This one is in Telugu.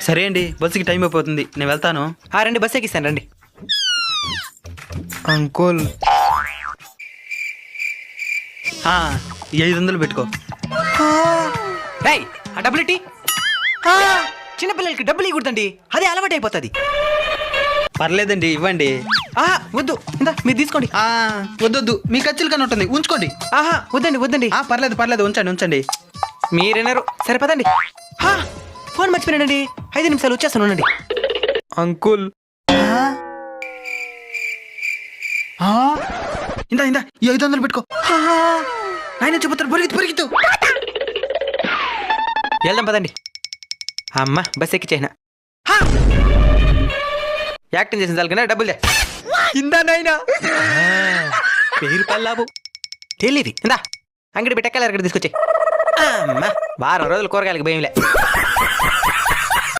సరే అండి, బస్సుకి టైం అయిపోతుంది, నేను వెళ్తాను. రండి, బస్ ఎక్కిస్తాను రండి. అంకుల్, ఈ 500 పెట్టుకో. రేయ్, ఆ డబ్బులు ఇట్టి. చిన్నపిల్లలకి డబ్బులు ఇవ్వకూడదండి, అదే అలవాటు అయిపోతుంది. పర్లేదండి, ఇవ్వండి. వద్దు, ఇందా మీరు తీసుకోండి. వద్దొద్దు, మీ ఖర్చులు కానీ ఉంటుంది, ఉంచుకోండి. వద్దండి వద్దండి. పర్లేదు పర్లేదు, ఉంచండి ఉంచండి. మీరేనారు, సరిపదండి. ఫోన్ మర్చిపోయానండి, 5 నిమిషాలు వచ్చేస్తాను ఉండండి. అంకుల్, ఇందా ఇందా, ఈ 500 పెట్టుకో. ఆయన చెబుతారు, పరిగెత్తు పరిగెత్తు. వెళ్దాం పదండి. అమ్మ, బస్ ఎక్కిచ్చేసిన. యాక్టింగ్ చేసిన చాలు కదా, డబ్బులు ఇందా నాయనా. పేరు పల్లాబు తెలియదు. ఇందా అంగడి పెట్టెక్కాలి, అక్కడ తీసుకొచ్చి. అమ్మ, వారం రోజులు కూరగాయలకి భయంలే.